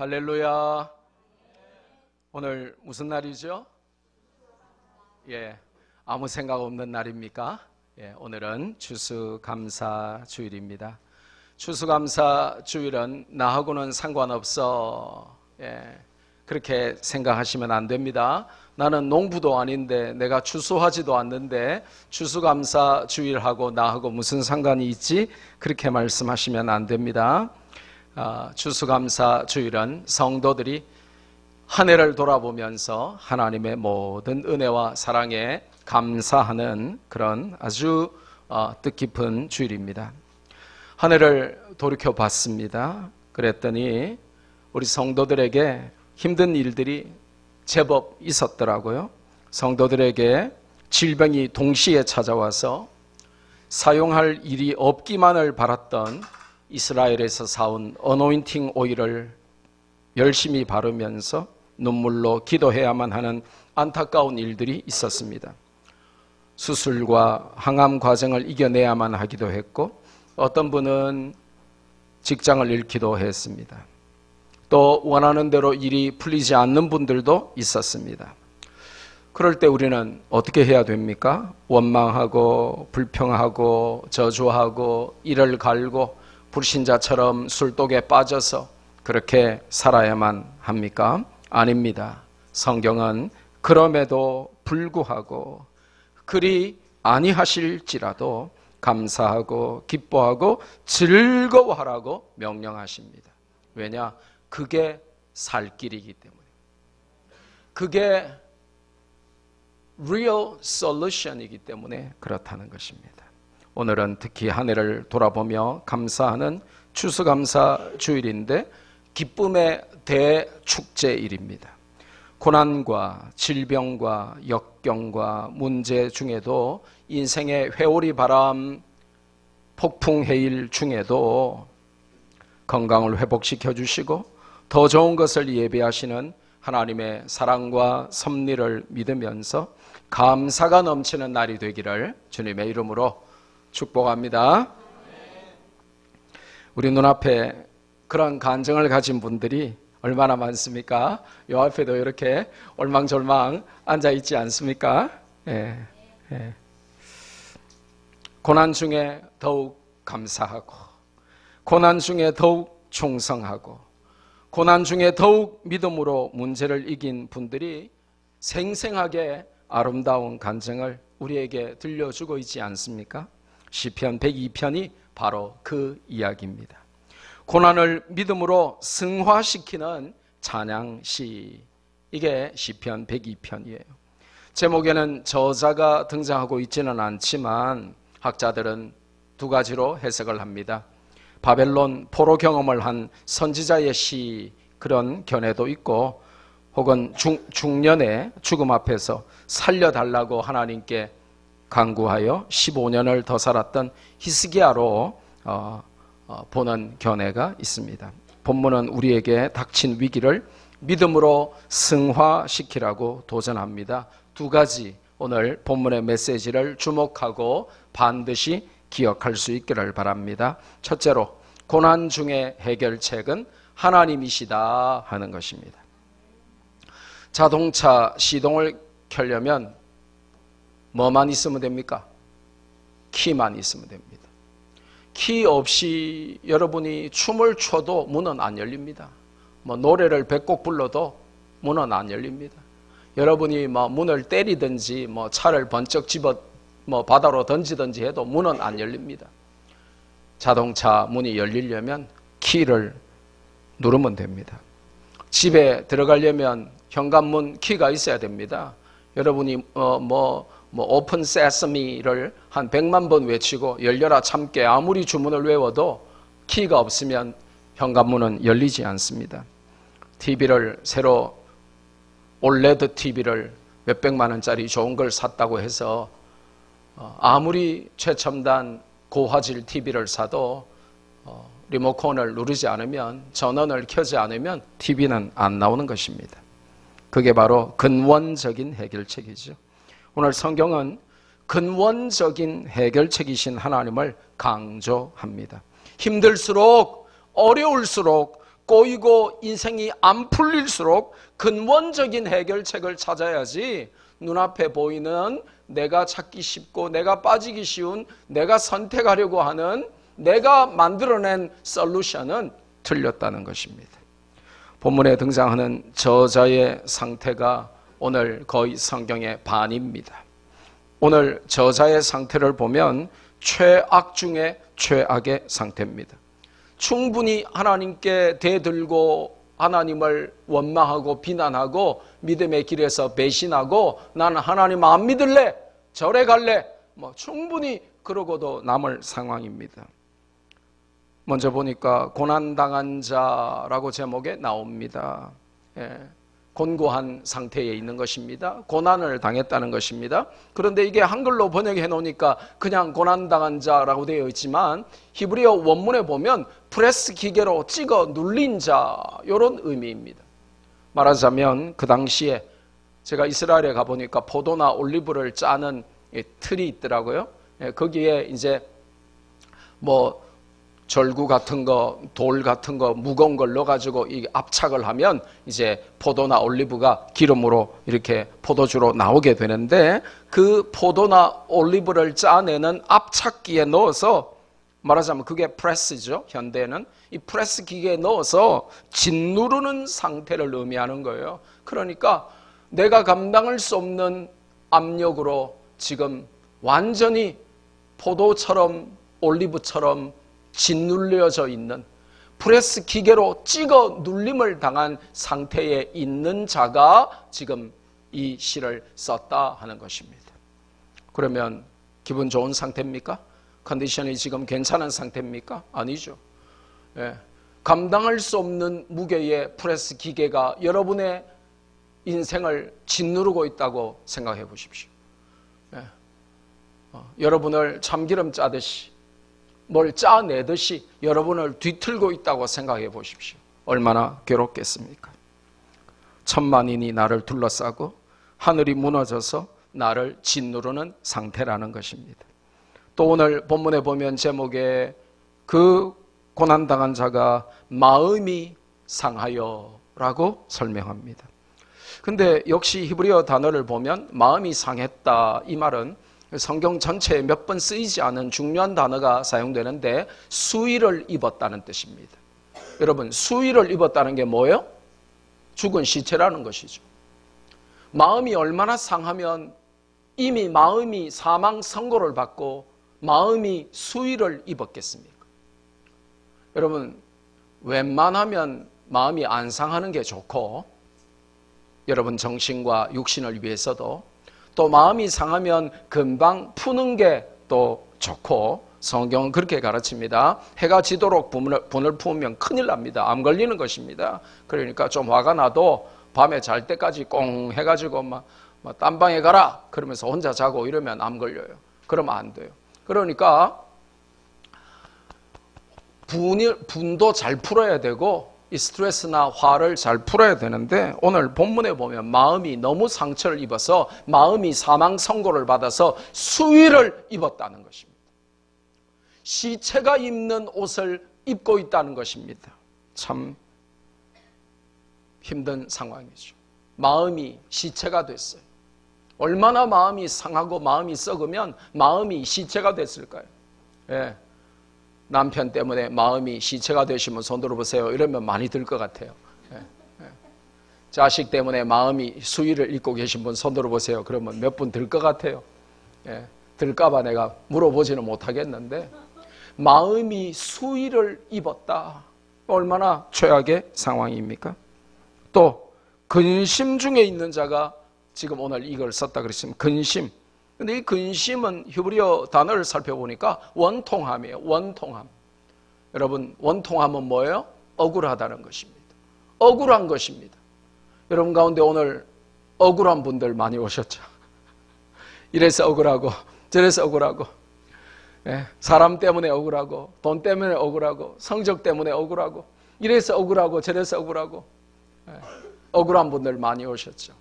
할렐루야. 오늘 무슨 날이죠? 아무 생각 없는 날입니까? 오늘은 추수감사 주일입니다. 추수감사 주일은 나하고는 상관없어. 그렇게 생각하시면 안 됩니다. 나는 농부도 아닌데, 내가 추수하지도 않는데 추수감사 주일하고 나하고 무슨 상관이 있지? 그렇게 말씀하시면 안 됩니다. 추수감사 주일은 성도들이 한 해를 돌아보면서 하나님의 모든 은혜와 사랑에 감사하는 그런 아주 뜻깊은 주일입니다. 한 해를 돌이켜 봤습니다. 그랬더니 우리 성도들에게 힘든 일들이 제법 있었더라고요. 성도들에게 질병이 동시에 찾아와서 사용할 일이 없기만을 바랐던 이스라엘에서 사온 어노인팅 오일을 열심히 바르면서 눈물로 기도해야만 하는 안타까운 일들이 있었습니다. 수술과 항암 과정을 이겨내야만 하기도 했고, 어떤 분은 직장을 잃기도 했습니다. 또 원하는 대로 일이 풀리지 않는 분들도 있었습니다. 그럴 때 우리는 어떻게 해야 됩니까? 원망하고 불평하고 저주하고 이를 갈고 불신자처럼 술독에 빠져서 그렇게 살아야만 합니까? 아닙니다. 성경은 그럼에도 불구하고 그리 아니하실지라도 감사하고 기뻐하고 즐거워하라고 명령하십니다. 왜냐? 그게 살 길이기 때문에. 그게 real solution이기 때문에 그렇다는 것입니다. 오늘은 특히 한 해를 돌아보며 감사하는 추수감사 주일인데 기쁨의 대축제일입니다. 고난과 질병과 역경과 문제 중에도 인생의 회오리 바람, 폭풍 해일 중에도 건강을 회복시켜 주시고 더 좋은 것을 예비하시는 하나님의 사랑과 섭리를 믿으면서 감사가 넘치는 날이 되기를 주님의 이름으로 축복합니다. 우리 눈앞에 그런 간증을 가진 분들이 얼마나 많습니까? 요 앞에도 이렇게 얼망졸망 앉아있지 않습니까? 고난 중에 더욱 감사하고, 고난 중에 더욱 충성하고, 고난 중에 더욱 믿음으로 문제를 이긴 분들이 생생하게 아름다운 간증을 우리에게 들려주고 있지 않습니까? 시편 102편이 바로 그 이야기입니다. 고난을 믿음으로 승화시키는 찬양시, 이게 시편 102편이에요. 제목에는 저자가 등장하고 있지는 않지만 학자들은 두 가지로 해석을 합니다. 바벨론 포로 경험을 한 선지자의 시, 그런 견해도 있고, 혹은 중년의 죽음 앞에서 살려달라고 하나님께 간구하여 15년을 더 살았던 히스기야로 보는 견해가 있습니다. 본문은 우리에게 닥친 위기를 믿음으로 승화시키라고 도전합니다. 두 가지 오늘 본문의 메시지를 주목하고 반드시 기억할 수 있기를 바랍니다. 첫째로, 고난 중의 해결책은 하나님이시다 하는 것입니다. 자동차 시동을 켜려면 뭐만 있으면 됩니까? 키만 있으면 됩니다. 키 없이 여러분이 춤을 춰도 문은 안 열립니다. 노래를 100곡 불러도 문은 안 열립니다. 여러분이 문을 때리든지 차를 번쩍 집어 바다로 던지든지 해도 문은 안 열립니다. 자동차 문이 열리려면 키를 누르면 됩니다. 집에 들어가려면 현관문 키가 있어야 됩니다. 여러분이 오픈 세서미를 한 100만 번 외치고 열려라 참깨 아무리 주문을 외워도 키가 없으면 현관문은 열리지 않습니다. TV를 새로 올레드 TV를 몇백만 원짜리 좋은 걸 샀다고 해서 아무리 최첨단 고화질 TV를 사도 리모컨을 누르지 않으면, 전원을 켜지 않으면 TV는 안 나오는 것입니다. 그게 바로 근원적인 해결책이죠. 오늘 성경은 근원적인 해결책이신 하나님을 강조합니다. 힘들수록, 어려울수록 꼬이고 인생이 안 풀릴수록 근원적인 해결책을 찾아야지 눈앞에 보이는 내가 찾기 쉽고 내가 빠지기 쉬운 내가 선택하려고 하는 내가 만들어낸 솔루션은 틀렸다는 것입니다. 본문에 등장하는 저자의 상태가 오늘 거의 성경의 반입니다. 오늘 저자의 상태를 보면 최악 중에 최악의 상태입니다. 충분히 하나님께 대들고 하나님을 원망하고 비난하고 믿음의 길에서 배신하고 나는 하나님 안 믿을래, 절에 갈래, 충분히 그러고도 남을 상황입니다. 먼저 보니까 고난당한 자라고 제목에 나옵니다. 곤고한 상태에 있는 것입니다. 고난을 당했다는 것입니다. 그런데 이게 한글로 번역해 놓으니까 그냥 고난당한 자라고 되어 있지만 히브리어 원문에 보면 프레스 기계로 찍어 눌린 자, 이런 의미입니다. 말하자면 그 당시에 제가 이스라엘에 가보니까 포도나 올리브를 짜는 틀이 있더라고요. 거기에 이제 절구 같은 거, 돌 같은 거, 무거운 걸 넣어가지고 이 압착을 하면 이제 포도나 올리브가 기름으로 이렇게 포도주로 나오게 되는데 그 포도나 올리브를 짜내는 압착기에 넣어서 말하자면 그게 프레스죠. 현대는 이 프레스 기계에 넣어서 짓누르는 상태를 의미하는 거예요. 그러니까 내가 감당할 수 없는 압력으로 지금 완전히 포도처럼 올리브처럼 짓눌려져 있는 프레스 기계로 찍어 눌림을 당한 상태에 있는 자가 지금 이 시를 썼다 하는 것입니다. 그러면 기분 좋은 상태입니까? 컨디션이 지금 괜찮은 상태입니까? 아니죠. 감당할 수 없는 무게의 프레스 기계가 여러분의 인생을 짓누르고 있다고 생각해 보십시오. 여러분을 참기름 짜듯이 뭘 짜내듯이 여러분을 뒤틀고 있다고 생각해 보십시오. 얼마나 괴롭겠습니까? 천만인이 나를 둘러싸고 하늘이 무너져서 나를 짓누르는 상태라는 것입니다. 또 오늘 본문에 보면 제목에 그 고난당한 자가 마음이 상하여 라고 설명합니다. 근데 역시 히브리어 단어를 보면 마음이 상했다, 이 말은 성경 전체에 몇 번 쓰이지 않은 중요한 단어가 사용되는데 수위를 입었다는 뜻입니다. 여러분, 수위를 입었다는 게 뭐예요? 죽은 시체라는 것이죠. 마음이 얼마나 상하면 이미 마음이 사망 선고를 받고 마음이 수위를 입었겠습니까? 여러분, 웬만하면 마음이 안 상하는 게 좋고 여러분 정신과 육신을 위해서도 또 마음이 상하면 금방 푸는 게 또 좋고 성경은 그렇게 가르칩니다. 해가 지도록 분을 품으면 큰일 납니다. 암 걸리는 것입니다. 그러니까 좀 화가 나도 밤에 잘 때까지 꽁 해가지고 막 딴방에 가라 그러면서 혼자 자고 이러면 암 걸려요. 그러면 안 돼요. 그러니까 분도 잘 풀어야 되고 이 스트레스나 화를 잘 풀어야 되는데 오늘 본문에 보면 마음이 너무 상처를 입어서 마음이 사망 선고를 받아서 수위를 입었다는 것입니다. 시체가 입는 옷을 입고 있다는 것입니다. 참 힘든 상황이죠. 마음이 시체가 됐어요. 얼마나 마음이 상하고 마음이 썩으면 마음이 시체가 됐을까요? 예. 남편 때문에 마음이 시체가 되시면 손 들어보세요. 이러면 많이 들 것 같아요. 자식 때문에 마음이 수위를 입고 계신 분 손 들어보세요. 그러면 몇 분 들 것 같아요. 들까봐 내가 물어보지는 못하겠는데 마음이 수위를 입었다. 얼마나 최악의 상황입니까? 또 근심 중에 있는 자가 지금 오늘 이걸 썼다 그랬으면 근심. 근데 이 근심은 히브리어 단어를 살펴보니까 원통함이에요. 원통함. 여러분, 원통함은 뭐예요? 억울하다는 것입니다. 억울한 것입니다. 여러분 가운데 오늘 억울한 분들 많이 오셨죠? 이래서 억울하고 저래서 억울하고 사람 때문에 억울하고 돈 때문에 억울하고 성적 때문에 억울하고 이래서 억울하고 저래서 억울하고 억울한 분들 많이 오셨죠.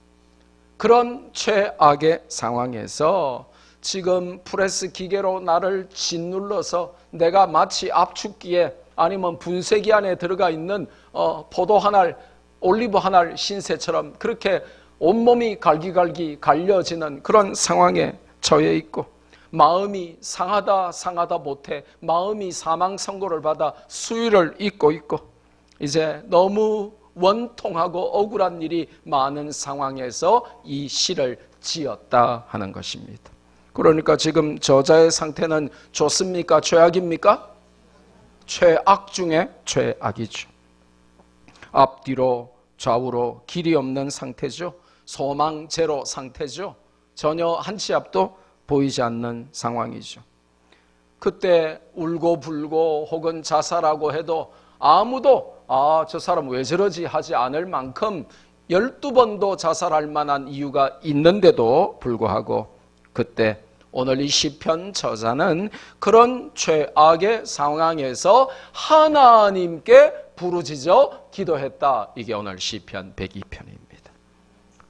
그런 최악의 상황에서 지금 프레스 기계로 나를 짓눌러서 내가 마치 압축기에 아니면 분쇄기 안에 들어가 있는 포도 한 알, 올리브 한 알 신세처럼 그렇게 온몸이 갈기갈기 갈려지는 그런 상황에 처해 있고, 마음이 상하다 못해 마음이 사망 선고를 받아 수위를 잇고 있고, 이제 너무 원통하고 억울한 일이 많은 상황에서 이 시를 지었다 하는 것입니다. 그러니까 지금 저자의 상태는 좋습니까? 최악입니까? 최악 중에 최악이죠. 앞뒤로 좌우로 길이 없는 상태죠. 소망 제로 상태죠. 전혀 한 치 앞도 보이지 않는 상황이죠. 그때 울고 불고 혹은 자살하고 해도 아무도 저 사람 왜 저러지 하지 않을 만큼 12번도 자살할 만한 이유가 있는데도 불구하고, 그때 오늘 이 시편 저자는 그런 최악의 상황에서 하나님께 부르짖어 기도했다. 이게 오늘 시편 102편입니다.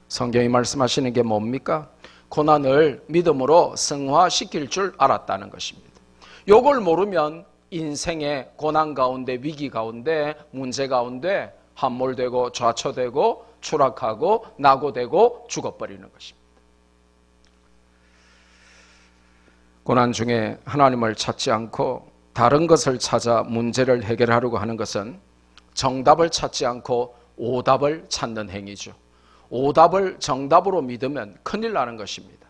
성경이 말씀하시는 게 뭡니까? 고난을 믿음으로 승화시킬 줄 알았다는 것입니다. 이걸 모르면 인생의 고난 가운데, 위기 가운데, 문제 가운데 함몰되고 좌초되고 추락하고 낙오되고 죽어버리는 것입니다. 고난 중에 하나님을 찾지 않고 다른 것을 찾아 문제를 해결하려고 하는 것은 정답을 찾지 않고 오답을 찾는 행위죠. 오답을 정답으로 믿으면 큰일 나는 것입니다.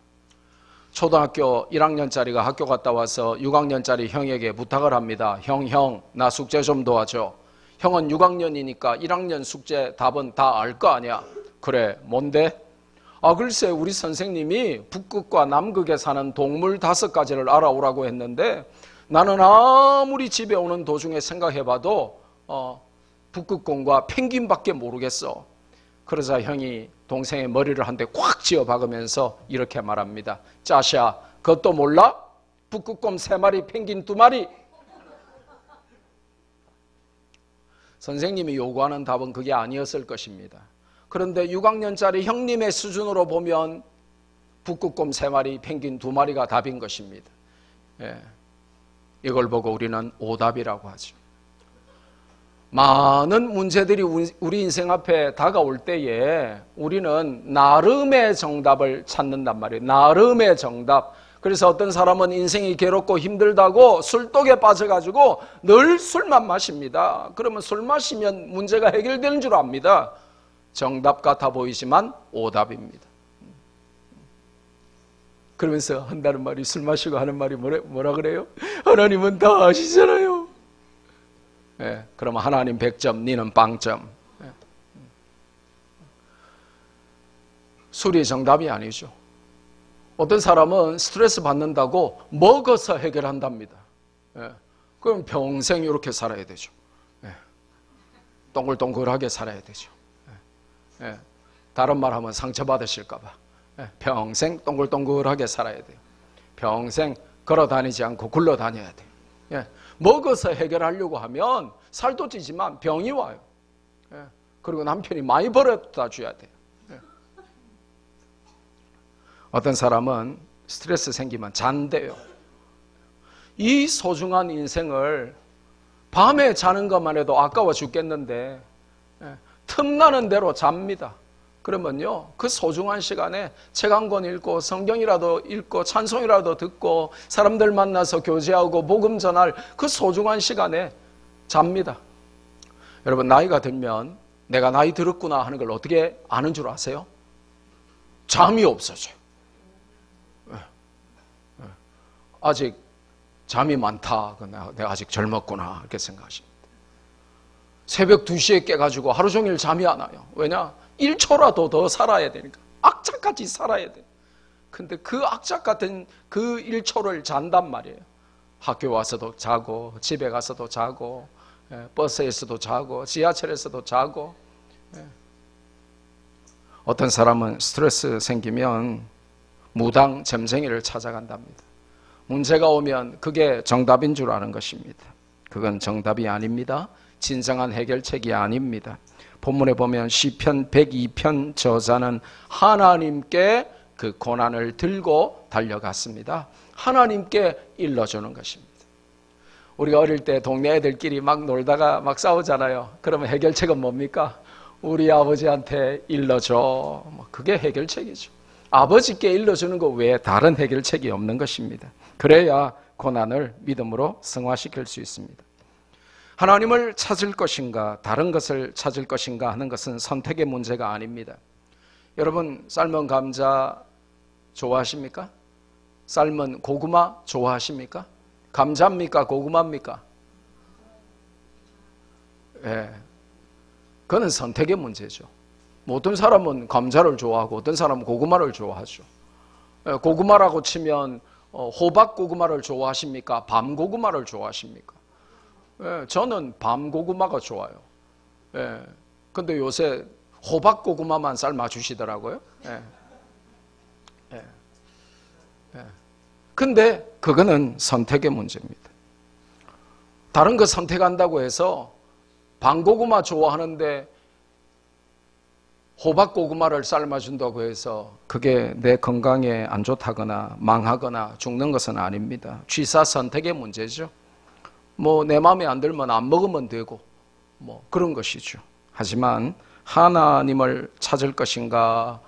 초등학교 1학년짜리가 학교 갔다 와서 6학년짜리 형에게 부탁을 합니다. 형, 나 숙제 좀 도와줘. 형은 6학년이니까 1학년 숙제 답은 다 알 거 아니야. 그래, 뭔데? 글쎄 우리 선생님이 북극과 남극에 사는 동물 5가지를 알아오라고 했는데 나는 아무리 집에 오는 도중에 생각해봐도 북극곰과 펭귄밖에 모르겠어. 그러자 형이 동생의 머리를 한 대 꽉 쥐어 박으면서 이렇게 말합니다. 짜샤, 그것도 몰라? 북극곰 3마리, 펭귄 2마리. 선생님이 요구하는 답은 그게 아니었을 것입니다. 그런데 6학년짜리 형님의 수준으로 보면 북극곰 3마리, 펭귄 2마리가 답인 것입니다. 이걸 보고 우리는 오답이라고 하죠. 많은 문제들이 우리 인생 앞에 다가올 때에 우리는 나름의 정답을 찾는단 말이에요. 나름의 정답. 그래서 어떤 사람은 인생이 괴롭고 힘들다고 술독에 빠져가지고 늘 술만 마십니다. 그러면 술 마시면 문제가 해결되는 줄 압니다. 정답 같아 보이지만 오답입니다. 그러면서 한다는 말이, 술 마시고 하는 말이 뭐라 그래요? 하나님은 다 아시잖아요. 그러면 하나님 100점, 니는 빵점. 술이 정답이 아니죠. 어떤 사람은 스트레스 받는다고 먹어서 해결한답니다. 그럼 평생 이렇게 살아야 되죠. 동글동글하게 살아야 되죠. 다른 말 하면 상처받으실까 봐. 평생 동글동글하게 살아야 돼요. 평생 걸어 다니지 않고 굴러 다녀야 돼요. 먹어서 해결하려고 하면 살도 찌지만 병이 와요. 그리고 남편이 많이 벌어다 줘야 돼요. 어떤 사람은 스트레스 생기면 잔대요. 이 소중한 인생을 밤에 자는 것만 해도 아까워 죽겠는데 틈나는 대로 잡니다. 그러면요, 그 소중한 시간에 책 한 권 읽고 성경이라도 읽고 찬송이라도 듣고 사람들 만나서 교제하고 복음 전할 그 소중한 시간에 잡니다. 여러분, 나이가 들면 내가 나이 들었구나 하는 걸 어떻게 아는 줄 아세요? 잠이 없어져요. 아직 잠이 많다. 내가 아직 젊었구나. 이렇게 생각하십니다. 새벽 2시에 깨가지고 하루 종일 잠이 안 와요. 왜냐? 1초라도 더 살아야 되니까. 악착같이 살아야 돼. 근데 그 악착 같은 그 1초를 잔단 말이에요. 학교 와서도 자고, 집에 가서도 자고, 버스에서도 자고, 지하철에서도 자고. 어떤 사람은 스트레스 생기면 무당 점쟁이를 찾아간답니다. 문제가 오면 그게 정답인 줄 아는 것입니다. 그건 정답이 아닙니다. 진정한 해결책이 아닙니다. 본문에 보면 시편 102편 저자는 하나님께 그 고난을 들고 달려갔습니다. 하나님께 일러주는 것입니다. 우리가 어릴 때 동네 애들끼리 막 놀다가 막 싸우잖아요. 그러면 해결책은 뭡니까? 우리 아버지한테 일러줘. 뭐 그게 해결책이죠. 아버지께 일러주는 것 외에 다른 해결책이 없는 것입니다. 그래야 고난을 믿음으로 승화시킬 수 있습니다. 하나님을 찾을 것인가 다른 것을 찾을 것인가 하는 것은 선택의 문제가 아닙니다. 여러분 삶은 감자 좋아하십니까? 삶은 고구마 좋아하십니까? 감자입니까? 고구마입니까? 예, 그건 선택의 문제죠. 어떤 사람은 감자를 좋아하고 어떤 사람은 고구마를 좋아하죠. 예, 고구마라고 치면 호박 고구마를 좋아하십니까? 밤 고구마를 좋아하십니까? 예, 저는 밤 고구마가 좋아요. 예, 근데 요새 호박 고구마만 삶아 주시더라고요. 예. 예. 예. 근데 그거는 선택의 문제입니다. 다른 거 선택한다고 해서 밤고구마 좋아하는데 호박고구마를 삶아준다고 해서 그게 내 건강에 안 좋다거나 망하거나 죽는 것은 아닙니다. 취사 선택의 문제죠. 뭐 내 마음에 안 들면 안 먹으면 되고 뭐 그런 것이죠. 하지만 하나님을 찾을 것인가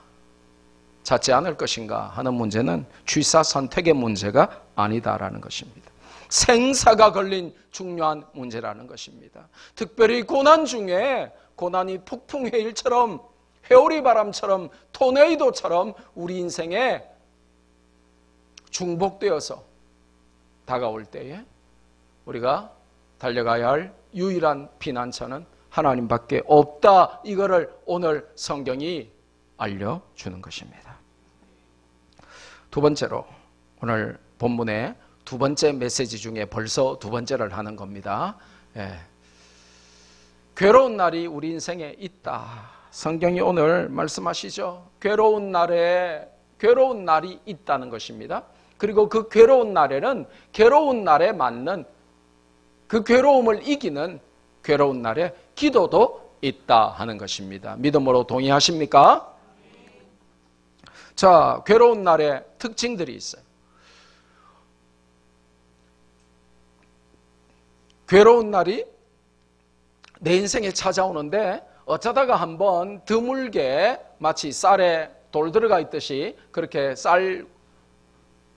찾지 않을 것인가 하는 문제는 취사 선택의 문제가 아니다라는 것입니다. 생사가 걸린 중요한 문제라는 것입니다. 특별히 고난 중에 고난이 폭풍해일처럼 회오리 바람처럼 토네이도처럼 우리 인생에 중복되어서 다가올 때에 우리가 달려가야 할 유일한 피난처는 하나님밖에 없다. 이거를 오늘 성경이 알려주는 것입니다. 두 번째로 오늘 본문의 두 번째 메시지 중에 벌써 두 번째를 하는 겁니다. 예. 괴로운 날이 우리 인생에 있다. 성경이 오늘 말씀하시죠. 괴로운 날이 있다는 것입니다. 그리고 그 괴로운 날에는 괴로운 날에 맞는 그 괴로움을 이기는 괴로운 날에 기도도 있다 하는 것입니다. 믿음으로 동의하십니까? 자, 괴로운 날에 특징들이 있어요. 괴로운 날이 내 인생에 찾아오는데 어쩌다가 한번 드물게 마치 쌀에 돌 들어가 있듯이 그렇게 쌀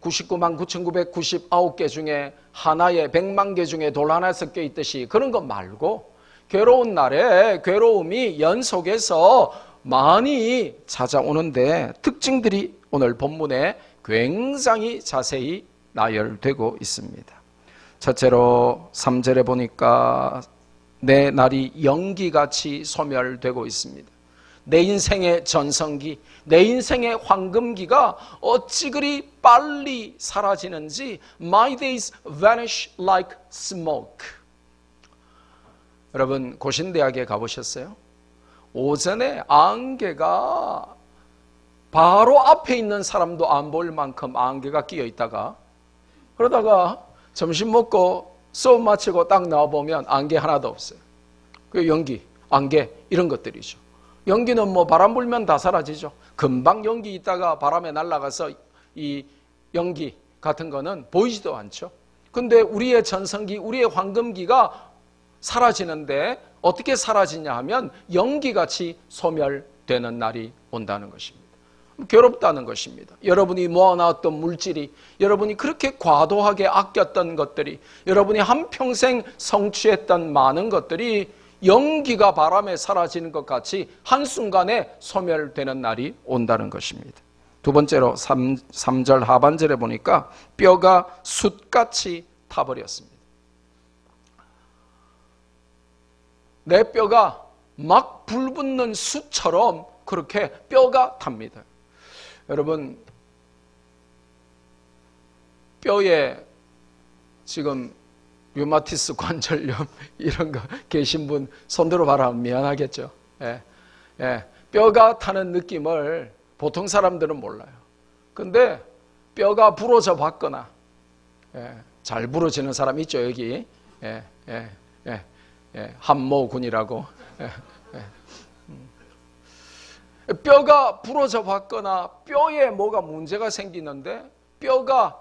99만 9,999개 중에 하나에 100만 개 중에 돌 하나 섞여 있듯이 그런 것 말고 괴로운 날에 괴로움이 연속해서 많이 찾아오는데 특징들이 오늘 본문에 굉장히 자세히 나열되고 있습니다. 첫째로 3절에 보니까 내 날이 연기같이 소멸되고 있습니다. 내 인생의 전성기, 내 인생의 황금기가 어찌 그리 빨리 사라지는지 My days vanish like smoke. 여러분 고신대학에 가보셨어요? 오전에 안개가 바로 앞에 있는 사람도 안 보일 만큼 안개가 끼어 있다가 그러다가 점심 먹고 수업 마치고 딱 나와보면 안개 하나도 없어요. 그 연기, 안개 이런 것들이죠. 연기는 뭐 바람 불면 다 사라지죠. 금방 연기 있다가 바람에 날아가서 이 연기 같은 거는 보이지도 않죠. 근데 우리의 전성기, 우리의 황금기가 사라지는데 어떻게 사라지냐 하면 연기같이 소멸되는 날이 온다는 것입니다. 괴롭다는 것입니다. 여러분이 모아놨던 물질이, 여러분이 그렇게 과도하게 아꼈던 것들이, 여러분이 한평생 성취했던 많은 것들이 연기가 바람에 사라지는 것 같이 한순간에 소멸되는 날이 온다는 것입니다. 두 번째로 3절 하반절에 보니까 뼈가 숯같이 타버렸습니다. 내 뼈가 막 불붙는 숯처럼 그렇게 뼈가 탑니다. 여러분 뼈에 지금 류마티스 관절염 이런 거 계신 분 손들어 봐라. 미안하겠죠. 예, 예. 뼈가 타는 느낌을 보통 사람들은 몰라요. 근데 뼈가 부러져 봤거나 잘 부러지는 사람 있죠 여기. 한모군이라고. 뼈가 부러져 봤거나 뼈에 뭐가 문제가 생기는데 뼈가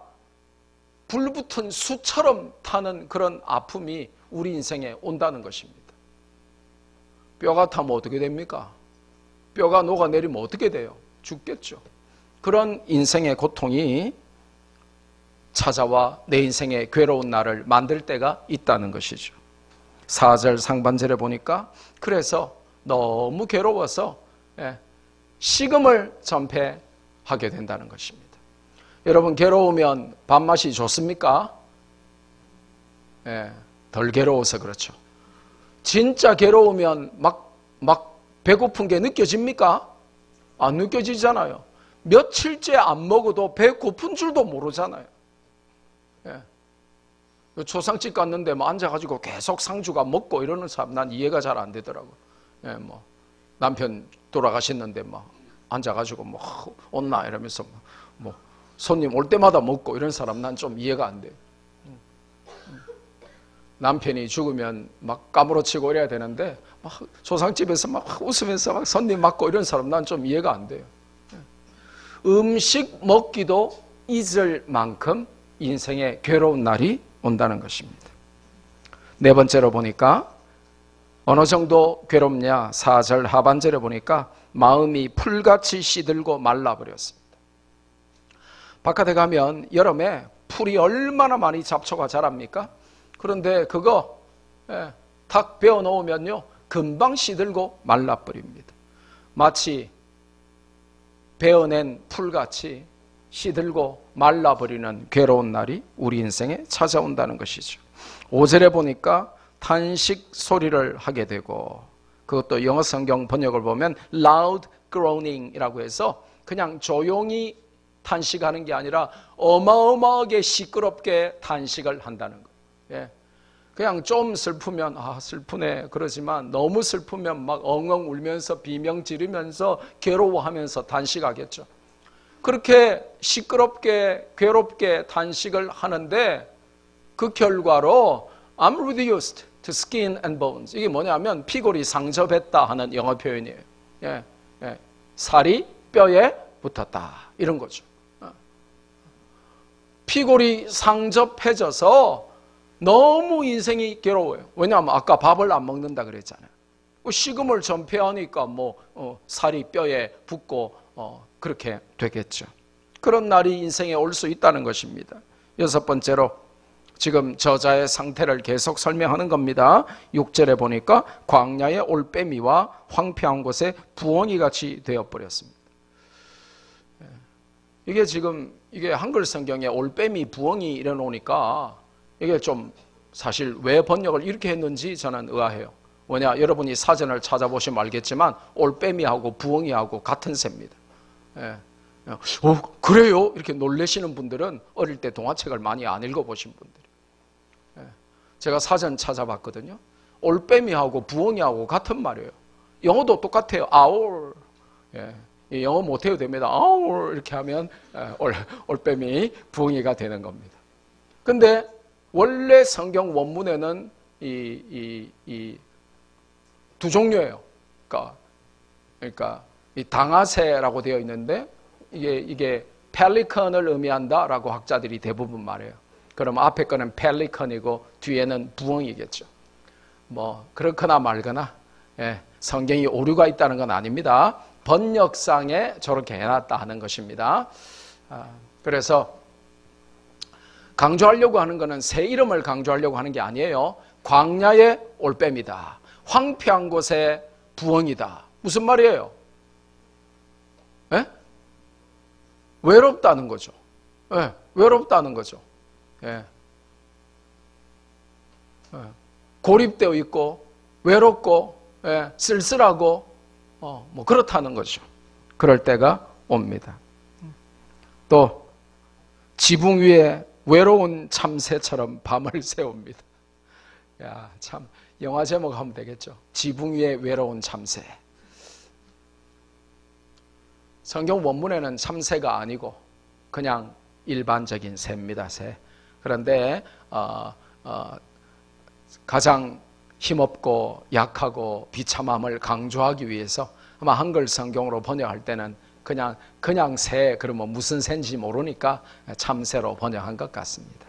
불붙은 수처럼 타는 그런 아픔이 우리 인생에 온다는 것입니다. 뼈가 타면 어떻게 됩니까? 뼈가 녹아내리면 어떻게 돼요? 죽겠죠. 그런 인생의 고통이 찾아와 내 인생의 괴로운 날을 만들 때가 있다는 것이죠. 4절 상반절에 보니까 그래서 너무 괴로워서 식음을 전폐하게 된다는 것입니다. 여러분, 괴로우면 밥맛이 좋습니까? 덜 괴로워서 그렇죠. 진짜 괴로우면 막 배고픈 게 느껴집니까? 안 느껴지잖아요. 며칠째 안 먹어도 배고픈 줄도 모르잖아요. 초상집 갔는데 뭐 앉아가지고 계속 상주가 먹고 이러는 사람 난 이해가 잘 안 되더라고. 뭐 남편 돌아가셨는데 막 앉아가지고 뭐 온나 이러면서 뭐 손님 올 때마다 먹고 이런 사람 난 좀 이해가 안 돼요. 남편이 죽으면 막 까무러치고 이래야 되는데 막 조상집에서 막 웃으면서 막 손님 맞고 이런 사람 난 좀 이해가 안 돼요. 음식 먹기도 잊을 만큼 인생의 괴로운 날이 온다는 것입니다. 네 번째로 보니까 어느 정도 괴롭냐? 4절 하반절에 보니까 마음이 풀같이 시들고 말라버렸습니다. 바깥에 가면 여름에 풀이 얼마나 많이 잡초가 자랍니까? 그런데 그거 탁 베어 놓으면요 금방 시들고 말라버립니다. 마치 베어낸 풀같이 시들고 말라버리는 괴로운 날이 우리 인생에 찾아온다는 것이죠. 5절에 보니까 탄식 소리를 하게 되고, 그것도 영어 성경 번역을 보면 loud groaning이라고 해서 그냥 조용히 탄식하는 게 아니라 어마어마하게 시끄럽게 탄식을 한다는 거예요. 그냥 좀 슬프면 슬프네 그러지만 너무 슬프면 막 엉엉 울면서 비명 지르면서 괴로워하면서 단식하겠죠. 그렇게 시끄럽게 괴롭게 단식을 하는데 그 결과로 I'm reduced to skin and bones. 이게 뭐냐면 피골이 상접했다 하는 영어 표현이에요. 살이 뼈에 붙었다 이런 거죠. 피골이 상접해져서 너무 인생이 괴로워요. 왜냐하면 아까 밥을 안 먹는다 그랬잖아요. 식음을 전폐하니까 살이 뼈에 붙고 그렇게 되겠죠. 그런 날이 인생에 올 수 있다는 것입니다. 6번째로 지금 저자의 상태를 계속 설명하는 겁니다. 6절에 보니까 광야의 올빼미와 황폐한 곳에 부엉이 같이 되어버렸습니다. 이게 지금 한글 성경에 올빼미 부엉이 이래 놓으니까 이게 좀 사실 왜 번역을 이렇게 했는지 저는 의아해요. 왜냐, 여러분이 사전을 찾아보시면 알겠지만 올빼미하고 부엉이하고 같은 새입니다. 그래요? 이렇게 놀라시는 분들은 어릴 때 동화책을 많이 안 읽어보신 분들. 제가 사전 찾아봤거든요. 올빼미하고 부엉이하고 같은 말이에요. 영어도 똑같아요. owl. 영어 못해도 됩니다. owl 이렇게 하면 올빼미, 부엉이가 되는 겁니다. 근데 원래 성경 원문에는 이 두 종류예요. 그러니까 이 당하새라고 되어 있는데 이게 펠리컨을 의미한다라고 학자들이 대부분 말해요. 그럼 앞에 거는 펠리컨이고 뒤에는 부엉이겠죠. 그렇거나 말거나 성경이 오류가 있다는 건 아닙니다. 번역상에 저렇게 해놨다 하는 것입니다. 그래서 강조하려고 하는 것은 새 이름을 강조하려고 하는 게 아니에요. 광야의 올빼미다. 황폐한 곳의 부엉이다. 무슨 말이에요? 외롭다는 거죠. 외롭다는 거죠. 고립되어 있고 외롭고 쓸쓸하고 그렇다는 거죠. 그럴 때가 옵니다. 또 지붕 위에 외로운 참새처럼 밤을 새웁니다. 야, 참 영화 제목 하면 되겠죠. 지붕 위에 외로운 참새. 성경 원문에는 참새가 아니고 그냥 일반적인 새입니다. 새. 그런데 가장 힘없고 약하고 비참함을 강조하기 위해서 아마 한글 성경으로 번역할 때는 그냥 새, 그러면 무슨 새인지 모르니까 참새로 번역한 것 같습니다.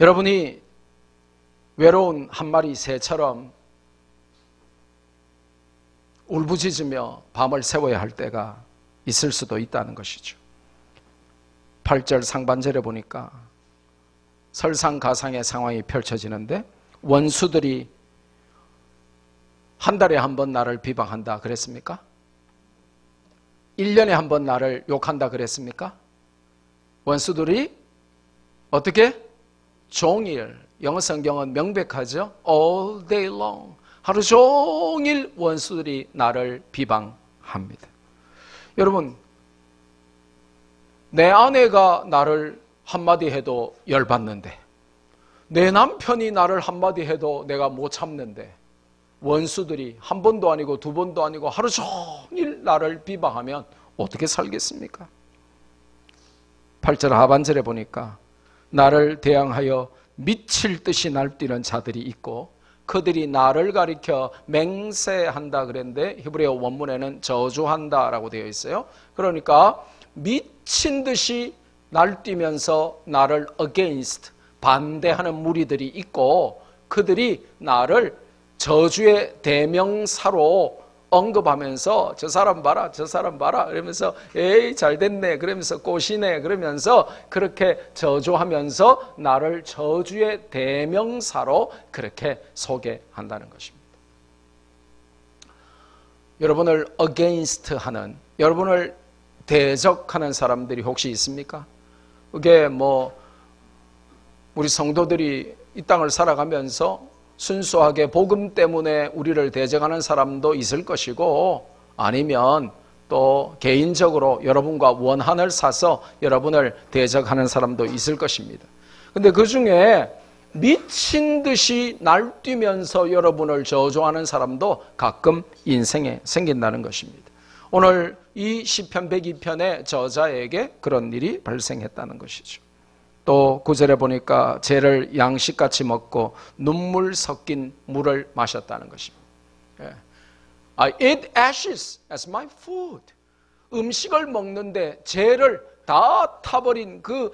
여러분이 외로운 한 마리 새처럼 울부짖으며 밤을 새워야 할 때가 있을 수도 있다는 것이죠. 8절 상반절에 보니까 설상가상의 상황이 펼쳐지는데 원수들이 한 달에 한 번 나를 비방한다 그랬습니까? 1년에 한 번 나를 욕한다 그랬습니까? 원수들이 어떻게? 종일, 영어 성경은 명백하죠. All day long. 하루 종일 원수들이 나를 비방합니다. 여러분, 내 아내가 나를 한마디 해도 열받는데, 내 남편이 나를 한마디 해도 내가 못 참는데, 원수들이 한 번도 아니고 두 번도 아니고 하루 종일 나를 비방하면 어떻게 살겠습니까? 8절 하반절에 보니까 나를 대항하여 미칠 듯이 날뛰는 자들이 있고 그들이 나를 가리켜 맹세한다 그랬는데 히브리어 원문에는 저주한다라고 되어 있어요. 그러니까 미친 듯이 날뛰면서 나를 against, 반대하는 무리들이 있고 그들이 나를 저주의 대명사로 언급하면서 저 사람 봐라 저 사람 봐라 그러면서 에이 잘됐네 그러면서 꼬시네 그러면서 그렇게 저주하면서 나를 저주의 대명사로 그렇게 소개한다는 것입니다. 여러분을 against 하는, 여러분을 대적하는 사람들이 혹시 있습니까? 그게 뭐 우리 성도들이 이 땅을 살아가면서 순수하게 복음 때문에 우리를 대적하는 사람도 있을 것이고 아니면 또 개인적으로 여러분과 원한을 사서 여러분을 대적하는 사람도 있을 것입니다. 근데 그 중에 미친 듯이 날뛰면서 여러분을 저주하는 사람도 가끔 인생에 생긴다는 것입니다. 오늘 이 시편 102편의 저자에게 그런 일이 발생했다는 것이죠. 또 9절에 보니까 죄를 양식같이 먹고 눈물 섞인 물을 마셨다는 것입니다. I eat ashes as my food. 음식을 먹는데 죄를 다 타버린 그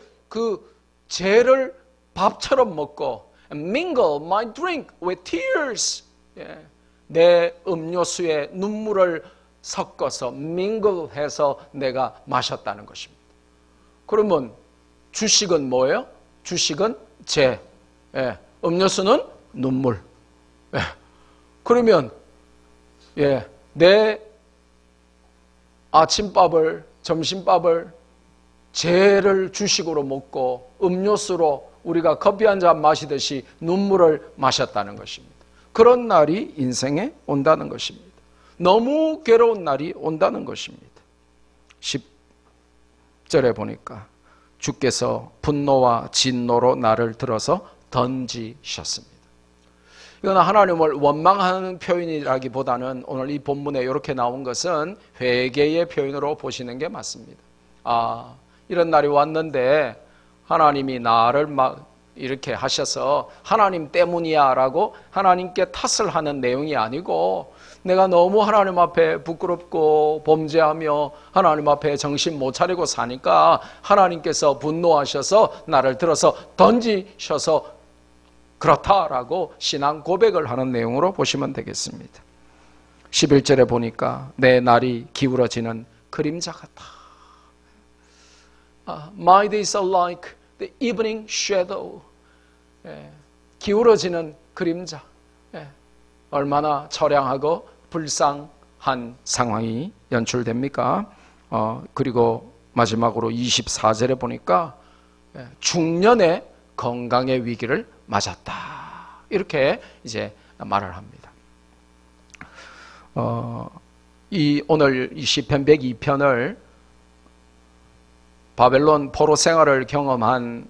죄를 밥처럼 먹고 mingle my drink with tears. 내 음료수에 눈물을 섞어서 mingle해서 내가 마셨다는 것입니다. 그러면 주식은 뭐예요? 주식은 죄, 음료수는 눈물. 그러면 내 아침밥을, 점심밥을 죄를 주식으로 먹고 음료수로 우리가 커피 한 잔 마시듯이 눈물을 마셨다는 것입니다. 그런 날이 인생에 온다는 것입니다. 너무 괴로운 날이 온다는 것입니다. 10절에 보니까 주께서 분노와 진노로 나를 들어서 던지셨습니다. 이건 하나님을 원망하는 표현이라기보다는 오늘 이 본문에 이렇게 나온 것은 회개의 표현으로 보시는 게 맞습니다. 아, 이런 날이 왔는데 하나님이 나를 막 이렇게 하셔서 하나님 때문이야 라고 하나님께 탓을 하는 내용이 아니고 내가 너무 하나님 앞에 부끄럽고 범죄하며 하나님 앞에 정신 못 차리고 사니까 하나님께서 분노하셔서 나를 들어서 던지셔서 그렇다라고 신앙 고백을 하는 내용으로 보시면 되겠습니다. 11절에 보니까 내 날이 기울어지는 그림자 같아. My days are like the evening shadow. 기울어지는 그림자. 얼마나 처량하고 불쌍한 상황이 연출됩니까? 그리고 마지막으로 24절에 보니까 중년의 건강의 위기를 맞았다. 이렇게 이제 말을 합니다. 오늘 이 시편 102편을 바벨론 포로 생활을 경험한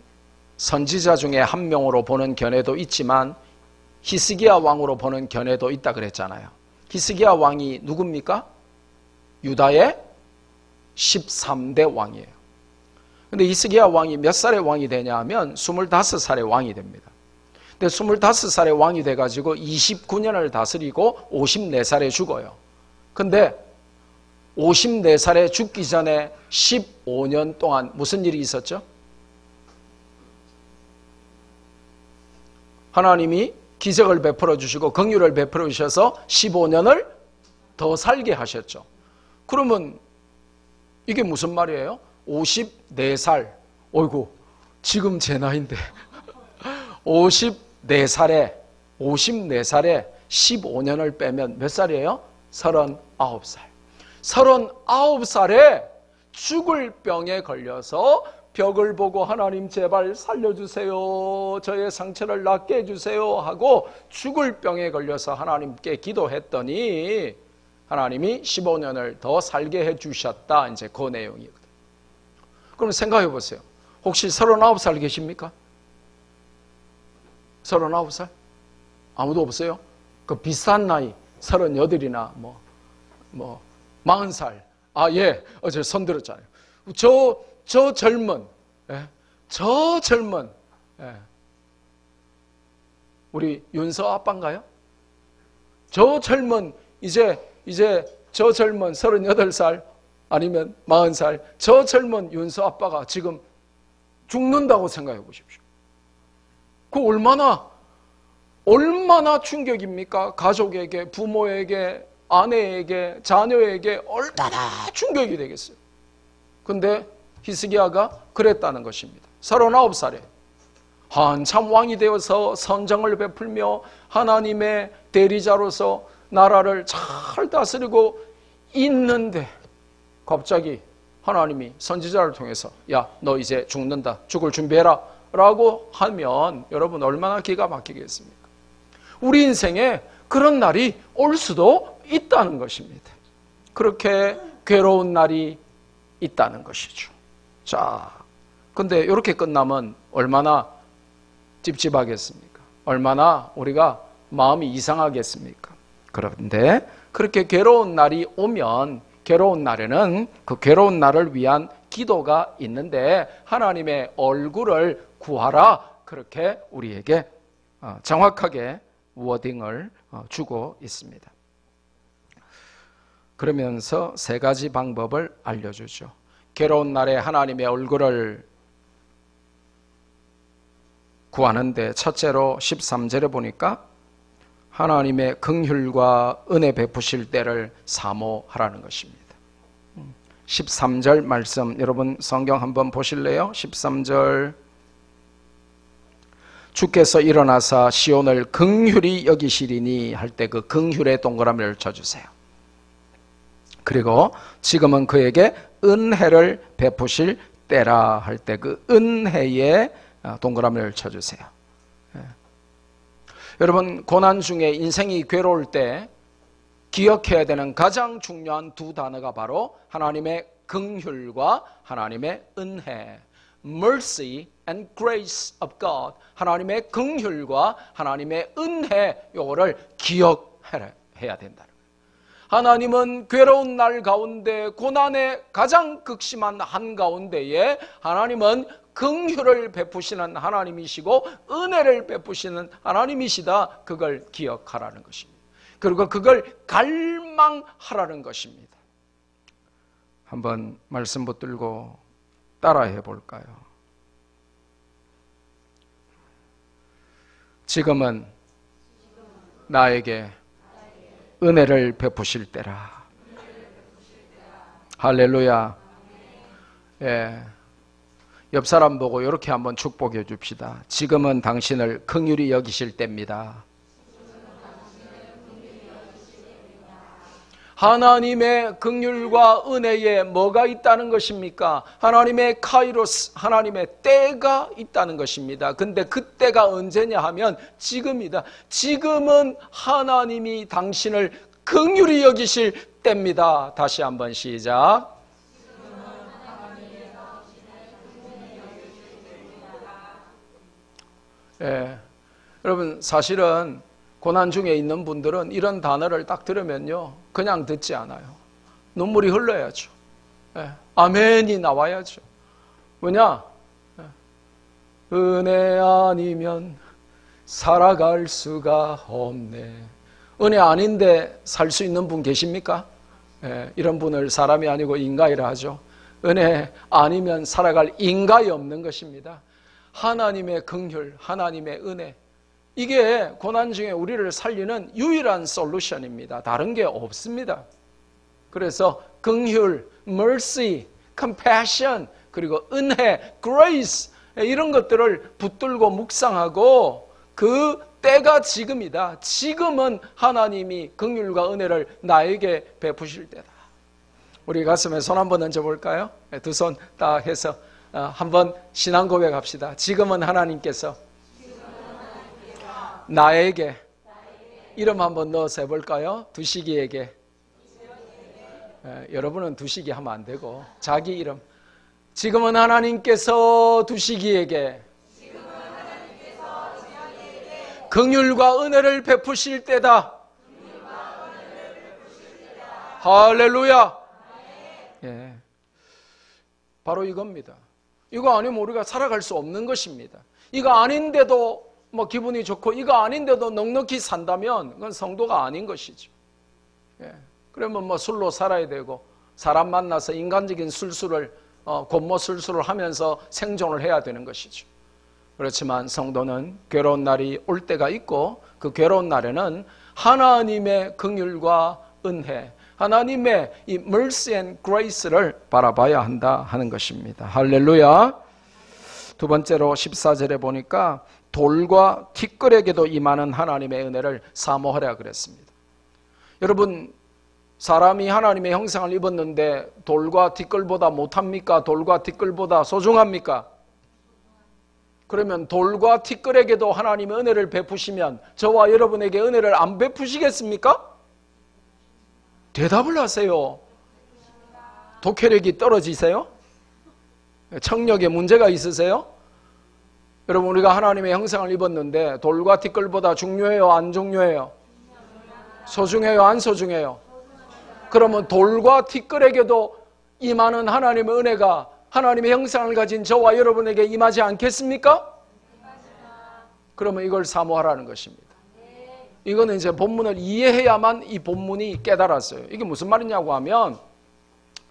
선지자 중에 한 명으로 보는 견해도 있지만 히스기야 왕으로 보는 견해도 있다 그랬잖아요. 히스기야 왕이 누굽니까? 유다의 13대 왕이에요. 근데 히스기야 왕이 몇 살의 왕이 되냐 하면 25살의 왕이 됩니다. 근데 25살의 왕이 돼가지고 29년을 다스리고 54살에 죽어요. 근데 54살에 죽기 전에 15년 동안 무슨 일이 있었죠? 하나님이 기적을 베풀어 주시고 긍휼을 베풀어 주셔서 15년을 더 살게 하셨죠. 그러면 이게 무슨 말이에요? 54살. 어이구, 지금 제 나이인데 54살에 15년을 빼면 몇 살이에요? 39살. 39살에 죽을 병에 걸려서 벽을 보고 하나님 제발 살려주세요. 저의 상처를 낫게 해주세요 하고 죽을 병에 걸려서 하나님께 기도했더니 하나님이 15년을 더 살게 해주셨다. 이제 그 내용이거든요. 그럼 생각해 보세요. 혹시 39살 계십니까? 39살? 아무도 없어요? 그 비슷한 나이 38이나 40살. 아, 예. 어제 손 들었잖아요. 저 젊은, 예? 저 젊은, 예. 우리 윤서 아빠인가요? 저 젊은, 이제 저 젊은 38살 아니면 40살, 저 젊은 윤서 아빠가 지금 죽는다고 생각해 보십시오. 그 얼마나 충격입니까? 가족에게, 부모에게, 아내에게, 자녀에게 얼마나 충격이 되겠어요. 근데 히스기야가 그랬다는 것입니다. 39살에 한참 왕이 되어서 선정을 베풀며 하나님의 대리자로서 나라를 잘 다스리고 있는데 갑자기 하나님이 선지자를 통해서 야, 너 이제 죽는다. 죽을 준비해라 라고 하면 여러분 얼마나 기가 막히겠습니까? 우리 인생에 그런 날이 올 수도 있다는 것입니다. 그렇게 괴로운 날이 있다는 것이죠. 자, 근데 이렇게 끝나면 얼마나 찝찝하겠습니까? 얼마나 우리가 마음이 이상하겠습니까? 그런데 그렇게 괴로운 날이 오면 괴로운 날에는 그 괴로운 날을 위한 기도가 있는데 하나님의 얼굴을 구하라. 그렇게 우리에게 정확하게 워딩을 주고 있습니다. 그러면서 세 가지 방법을 알려주죠. 괴로운 날에 하나님의 얼굴을 구하는데 첫째로 13절에 보니까 하나님의 긍휼과 은혜 베푸실 때를 사모하라는 것입니다. 13절 말씀 여러분 성경 한번 보실래요? 13절 주께서 일어나사 시온을 긍휼히 여기시리니 할 때 그 긍휼의 동그라미를 쳐주세요. 그리고 지금은 그에게 은혜를 베푸실 때라 할 때 그 은혜의 동그라미를 쳐주세요. 여러분 고난 중에 인생이 괴로울 때 기억해야 되는 가장 중요한 두 단어가 바로 하나님의 긍휼과 하나님의 은혜, mercy and grace of God. 하나님의 긍휼과 하나님의 은혜, 요거를 기억해야 된다는 거예요. 하나님은 괴로운 날 가운데 고난의 가장 극심한 한가운데에 하나님은 긍휼을 베푸시는 하나님이시고 은혜를 베푸시는 하나님이시다. 그걸 기억하라는 것입니다. 그리고 그걸 갈망하라는 것입니다. 한번 말씀 붙들고 따라해 볼까요? 지금은 나에게 은혜를 베푸실 때라. 할렐루야. 예. 옆 사람 보고 이렇게 한번 축복해 줍시다. 지금은 당신을 긍휼히 여기실 때입니다. 하나님의 긍휼과 은혜에 뭐가 있다는 것입니까? 하나님의 카이로스, 하나님의 때가 있다는 것입니다. 근데 그 때가 언제냐 하면 지금이다. 지금은 하나님이 당신을 긍휼히 여기실 때입니다. 다시 한번 시작. 예, 여러분 사실은 고난 중에 있는 분들은 이런 단어를 딱 들으면요 그냥 듣지 않아요. 눈물이 흘러야죠. 예, 아멘이 나와야죠. 왜냐? 예, 은혜 아니면 살아갈 수가 없네. 은혜 아닌데 살 수 있는 분 계십니까? 예, 이런 분을 사람이 아니고 인가이라 하죠. 은혜 아니면 살아갈 인가이 없는 것입니다. 하나님의 긍휼, 하나님의 은혜, 이게 고난 중에 우리를 살리는 유일한 솔루션입니다. 다른 게 없습니다. 그래서 긍휼, mercy, compassion, 그리고 은혜, grace 이런 것들을 붙들고 묵상하고 그 때가 지금이다. 지금은 하나님이 긍휼과 은혜를 나에게 베푸실 때다. 우리 가슴에 손 한번 얹어볼까요? 두 손 딱 해서 한번 신앙 고백합시다. 지금은 하나님께서 나에게 이름 한번 넣어서 해볼까요? 두시기에게. 여러분은 두시기 하면 안 되고 자기 이름. 지금은 하나님께서 두시기에게 긍휼과 은혜를 베푸실 때다. 할렐루야. 예, 바로 이겁니다. 이거 아니면 우리가 살아갈 수 없는 것입니다. 이거 아닌데도 뭐 기분이 좋고 이거 아닌데도 넉넉히 산다면 그건 성도가 아닌 것이죠. 예, 그러면 뭐 술로 살아야 되고 사람 만나서 인간적인 술수를 곤모술수를 하면서 생존을 해야 되는 것이죠. 그렇지만 성도는 괴로운 날이 올 때가 있고 그 괴로운 날에는 하나님의 긍휼과 은혜, 하나님의 이 mercy and grace를 바라봐야 한다 하는 것입니다. 할렐루야. 두 번째로 14절에 보니까 돌과 티끌에게도 임하는 하나님의 은혜를 사모하라 그랬습니다. 여러분, 사람이 하나님의 형상을 입었는데 돌과 티끌보다 못합니까? 돌과 티끌보다 소중합니까? 그러면 돌과 티끌에게도 하나님의 은혜를 베푸시면 저와 여러분에게 은혜를 안 베푸시겠습니까? 대답을 하세요. 독해력이 떨어지세요? 청력에 문제가 있으세요? 여러분, 우리가 하나님의 형상을 입었는데 돌과 티끌보다 중요해요? 안 중요해요? 소중해요? 안 소중해요? 그러면 돌과 티끌에게도 임하는 하나님의 은혜가 하나님의 형상을 가진 저와 여러분에게 임하지 않겠습니까? 그러면 이걸 사모하라는 것입니다. 이거는 이제 본문을 이해해야만 이 본문이 깨달았어요. 이게 무슨 말이냐고 하면,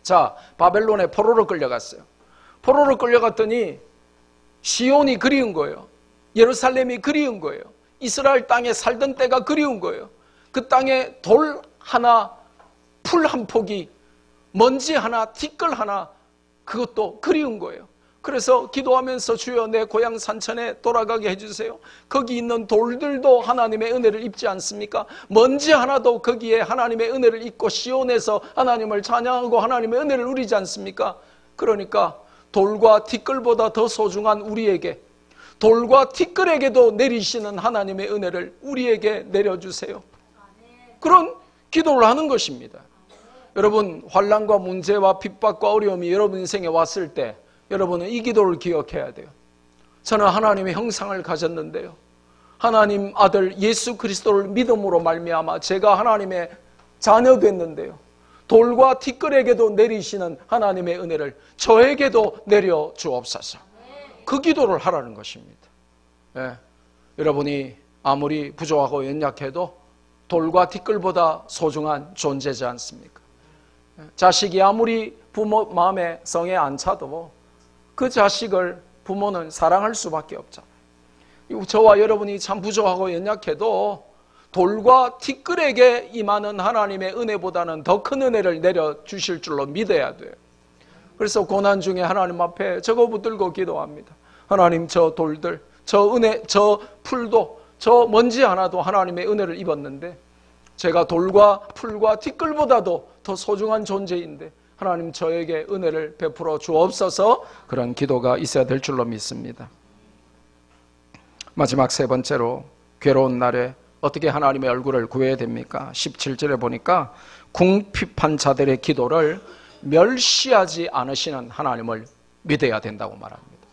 자, 바벨론에 포로로 끌려갔어요. 포로로 끌려갔더니 시온이 그리운 거예요. 예루살렘이 그리운 거예요. 이스라엘 땅에 살던 때가 그리운 거예요. 그 땅에 돌 하나, 풀 한 폭이, 먼지 하나, 티끌 하나, 그것도 그리운 거예요. 그래서 기도하면서 주여 내 고향 산천에 돌아가게 해주세요. 거기 있는 돌들도 하나님의 은혜를 입지 않습니까? 먼지 하나도 거기에 하나님의 은혜를 입고 시온에서 하나님을 찬양하고 하나님의 은혜를 누리지 않습니까? 그러니까 돌과 티끌보다 더 소중한 우리에게, 돌과 티끌에게도 내리시는 하나님의 은혜를 우리에게 내려주세요. 그런 기도를 하는 것입니다. 여러분, 환난과 문제와 핍박과 어려움이 여러분 인생에 왔을 때 여러분은 이 기도를 기억해야 돼요. 저는 하나님의 형상을 가졌는데요, 하나님 아들 예수 그리스도를 믿음으로 말미암아 제가 하나님의 자녀 됐는데요, 돌과 티끌에게도 내리시는 하나님의 은혜를 저에게도 내려 주옵소서. 그 기도를 하라는 것입니다. 예, 여러분이 아무리 부족하고 연약해도 돌과 티끌보다 소중한 존재지 않습니까? 자식이 아무리 부모 마음에 성에 안 차도 그 자식을 부모는 사랑할 수밖에 없잖아요. 저와 여러분이 참 부족하고 연약해도 돌과 티끌에게 임하는 하나님의 은혜보다는 더 큰 은혜를 내려주실 줄로 믿어야 돼요. 그래서 고난 중에 하나님 앞에 저거 붙들고 기도합니다. 하나님, 저 돌들, 저 은혜, 저 풀도, 저 먼지 하나도 하나님의 은혜를 입었는데 제가 돌과 풀과 티끌보다도 더 소중한 존재인데 하나님 저에게 은혜를 베풀어 주옵소서. 그런 기도가 있어야 될 줄로 믿습니다. 마지막 세 번째로 괴로운 날에 어떻게 하나님의 얼굴을 구해야 됩니까? 17절에 보니까 궁핍한 자들의 기도를 멸시하지 않으시는 하나님을 믿어야 된다고 말합니다.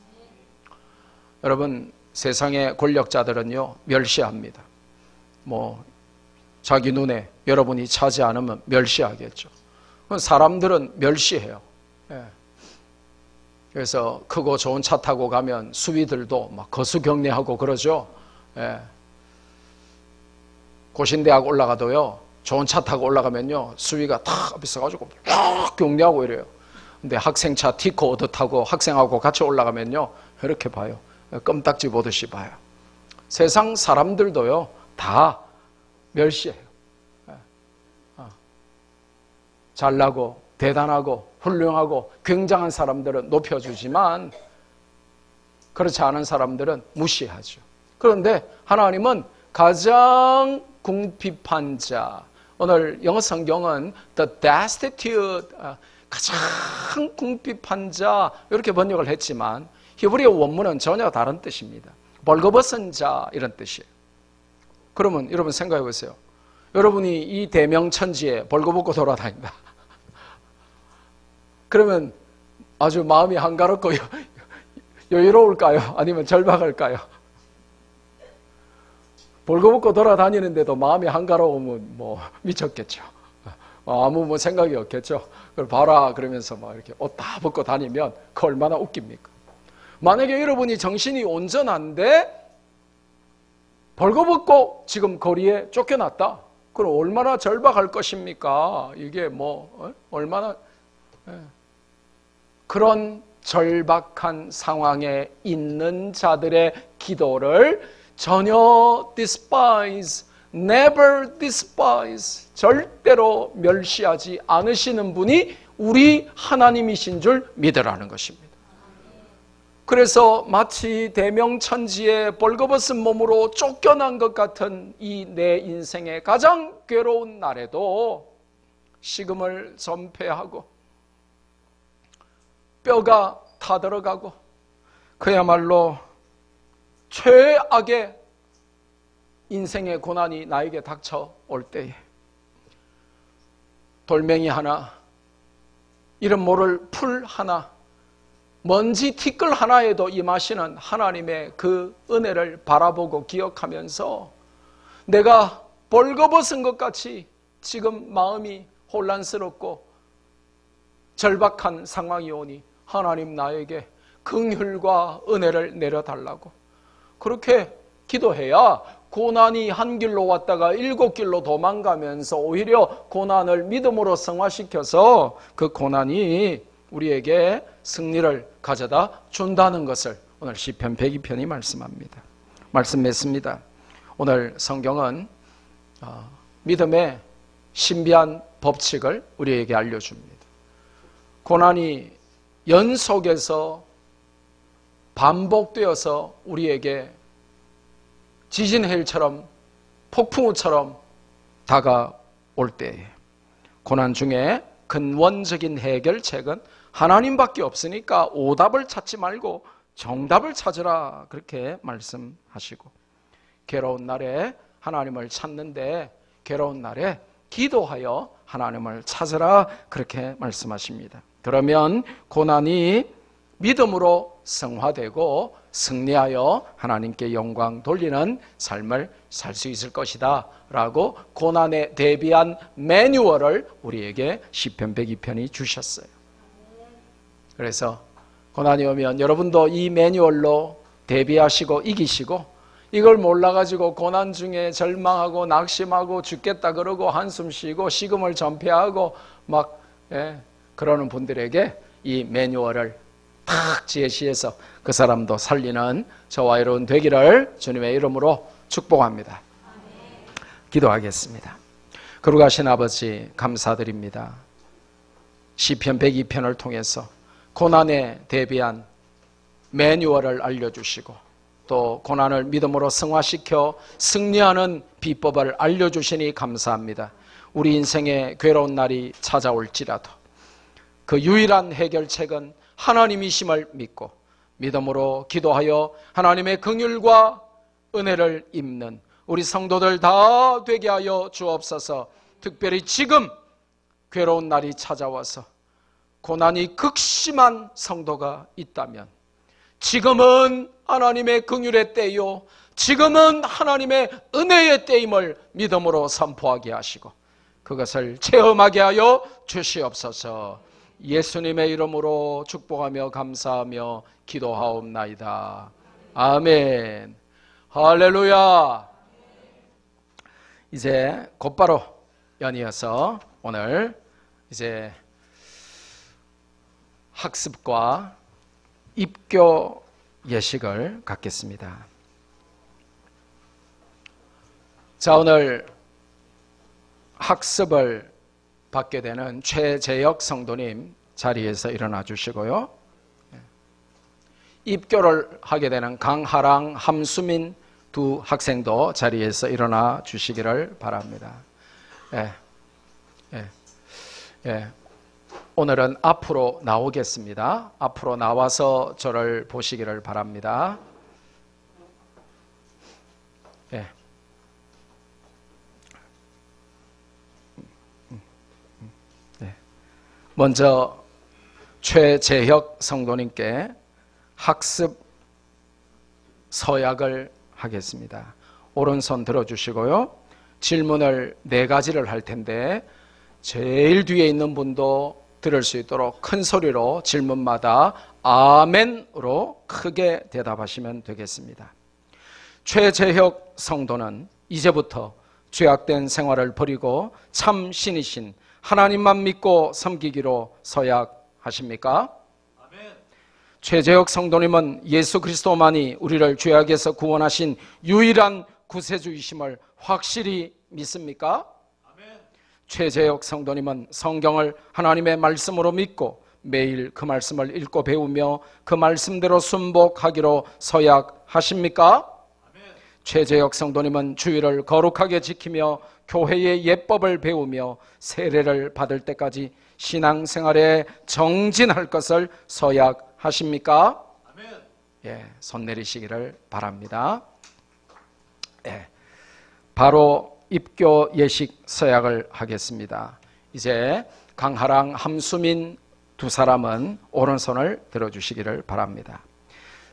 여러분, 세상의 권력자들은요 멸시합니다. 자기 눈에 여러분이 차지 않으면 멸시하겠죠. 사람들은 멸시해요. 예. 그래서 크고 좋은 차 타고 가면 수위들도 막 거수경례하고 그러죠. 예. 고신대학 올라가도요, 좋은 차 타고 올라가면요 수위가 탁 비싸가지고 쫙 경례하고 이래요. 근데 학생차 티코 오더 타고 학생하고 같이 올라가면요 이렇게 봐요. 껌딱지 보듯이 봐요. 세상 사람들도요, 다 멸시해요. 잘나고 대단하고 훌륭하고 굉장한 사람들은 높여주지만 그렇지 않은 사람들은 무시하죠. 그런데 하나님은 가장 궁핍한 자, 오늘 영어 성경은 the destitute, 가장 궁핍한 자 이렇게 번역을 했지만 히브리어 원문은 전혀 다른 뜻입니다. 벌거벗은 자 이런 뜻이에요. 그러면 여러분 생각해 보세요. 여러분이 이 대명천지에 벌거벗고 돌아다닌다. 그러면 아주 마음이 한가롭고 여유로울까요? 아니면 절박할까요? 벌거벗고 돌아다니는데도 마음이 한가로우면 뭐 미쳤겠죠. 아무 생각이 없겠죠. 그걸 봐라 그러면서 막 이렇게 옷 다 벗고 다니면 그 얼마나 웃깁니까? 만약에 여러분이 정신이 온전한데 벌거벗고 지금 거리에 쫓겨났다. 그럼 얼마나 절박할 것입니까? 이게 얼마나 그런 절박한 상황에 있는 자들의 기도를 전혀 despise, never despise, 절대로 멸시하지 않으시는 분이 우리 하나님이신 줄 믿으라는 것입니다. 그래서 마치 대명천지에 벌거벗은 몸으로 쫓겨난 것 같은 이 내 인생의 가장 괴로운 날에도 식음을 전폐하고 뼈가 타들어가고 그야말로 최악의 인생의 고난이 나에게 닥쳐올 때에 돌멩이 하나, 이름 모를 풀 하나, 먼지 티끌 하나에도 임하시는 하나님의 그 은혜를 바라보고 기억하면서 내가 벌거벗은 것 같이 지금 마음이 혼란스럽고 절박한 상황이 오니 하나님 나에게 긍휼과 은혜를 내려달라고 그렇게 기도해야 고난이 한 길로 왔다가 7길로 도망가면서 오히려 고난을 믿음으로 승화시켜서 그 고난이 우리에게 승리를 가져다 준다는 것을 오늘 시편 102편이 말씀합니다. 말씀 맺습니다. 오늘 성경은 믿음의 신비한 법칙을 우리에게 알려줍니다. 고난이 연속해서 반복되어서 우리에게 지진해일처럼 폭풍우처럼 다가올 때에 고난 중에 근원적인 해결책은 하나님밖에 없으니까 오답을 찾지 말고 정답을 찾으라 그렇게 말씀하시고 괴로운 날에 하나님을 찾는데 괴로운 날에 기도하여 하나님을 찾으라 그렇게 말씀하십니다. 그러면 고난이 믿음으로 승화되고 승리하여 하나님께 영광 돌리는 삶을 살 수 있을 것이다 라고 고난에 대비한 매뉴얼을 우리에게 시편 102편이 주셨어요. 그래서 고난이 오면 여러분도 이 매뉴얼로 대비하시고 이기시고 이걸 몰라가지고 고난 중에 절망하고 낙심하고 죽겠다 그러고 한숨 쉬고 식음을 전폐하고 막 그러는 분들에게 이 매뉴얼을 탁 제시해서 그 사람도 살리는 저와 여러분 되기를 주님의 이름으로 축복합니다. 기도하겠습니다. 거룩하신 아버지 감사드립니다. 시편 102편을 통해서 고난에 대비한 매뉴얼을 알려주시고 또 고난을 믿음으로 승화시켜 승리하는 비법을 알려주시니 감사합니다. 우리 인생의 괴로운 날이 찾아올지라도 그 유일한 해결책은 하나님이심을 믿고 믿음으로 기도하여 하나님의 긍휼과 은혜를 입는 우리 성도들 다 되게 하여 주옵소서. 특별히 지금 괴로운 날이 찾아와서 고난이 극심한 성도가 있다면 지금은 하나님의 긍휼의 때요 지금은 하나님의 은혜의 때임을 믿음으로 선포하게 하시고 그것을 체험하게 하여 주시옵소서. 예수님의 이름으로 축복하며 감사하며 기도하옵나이다. 아멘. 할렐루야. 이제 곧바로 연이어서 오늘 이제 학습과 입교 예식을 갖겠습니다. 자, 오늘 학습을 받게 되는 최재혁 성도님 자리에서 일어나 주시고요. 입교를 하게 되는 강하랑, 함수민 두 학생도 자리에서 일어나 주시기를 바랍니다. 오늘은 앞으로 나오겠습니다. 앞으로 나와서 저를 보시기를 바랍니다. 먼저 최재혁 성도님께 학습 서약을 하겠습니다. 오른손 들어주시고요. 질문을 4가지를 할 텐데 제일 뒤에 있는 분도 들을 수 있도록 큰 소리로 질문마다 아멘으로 크게 대답하시면 되겠습니다. 최재혁 성도는 이제부터 죄악된 생활을 버리고 참 신이신 하나님만 믿고 섬기기로 서약하십니까? 아멘. 최재혁 성도님은 예수 그리스도만이 우리를 죄악에서 구원하신 유일한 구세주이심을 확실히 믿습니까? 아멘. 최재혁 성도님은 성경을 하나님의 말씀으로 믿고 매일 그 말씀을 읽고 배우며 그 말씀대로 순복하기로 서약하십니까? 아멘. 최재혁 성도님은 주일을 거룩하게 지키며 교회의 예법을 배우며 세례를 받을 때까지 신앙생활에 정진할 것을 서약하십니까? 아멘. 손 내리시기를 바랍니다. 바로 입교 예식 서약을 하겠습니다. 이제 강하랑, 함수민 두 사람은 오른손을 들어주시기를 바랍니다.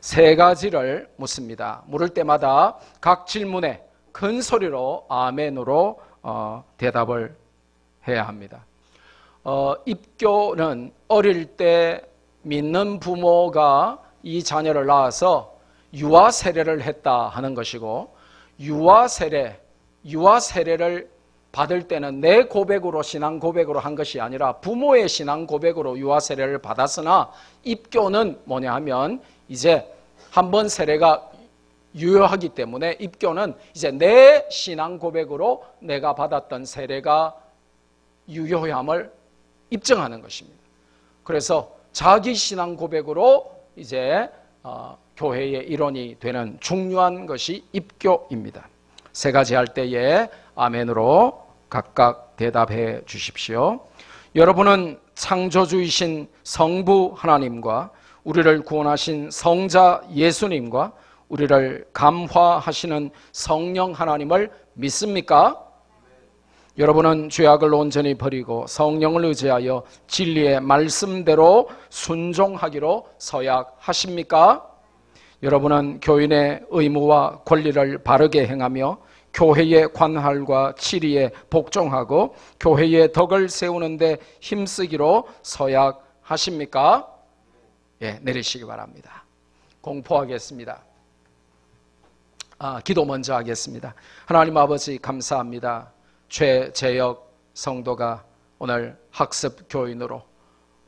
3가지를 묻습니다. 물을 때마다 각 질문에 큰 소리로 아멘으로 대답을 해야 합니다. 입교는 어릴 때 믿는 부모가 이 자녀를 낳아서 유아 세례를 했다 하는 것이고, 유아 세례를 받을 때는 내 고백으로, 신앙 고백으로 한 것이 아니라 부모의 신앙 고백으로 유아 세례를 받았으나, 입교는 뭐냐 하면 이제 한번 세례가 유효하기 때문에 입교는 이제 내 신앙 고백으로 내가 받았던 세례가 유효함을 입증하는 것입니다. 그래서 자기 신앙 고백으로 이제 교회의 일원이 되는 중요한 것이 입교입니다. 3가지 할 때에 아멘으로 각각 대답해 주십시오. 여러분은 창조주이신 성부 하나님과 우리를 구원하신 성자 예수님과 우리를 감화하시는 성령 하나님을 믿습니까? 여러분은 죄악을 온전히 버리고 성령을 의지하여 진리의 말씀대로 순종하기로 서약하십니까? 여러분은 교인의 의무와 권리를 바르게 행하며 교회의 관할과 치리에 복종하고 교회의 덕을 세우는 데 힘쓰기로 서약하십니까? 내리시기 바랍니다. 공포하겠습니다. 기도 먼저 하겠습니다. 하나님 아버지, 감사합니다. 최재혁 성도가 오늘 학습 교인으로,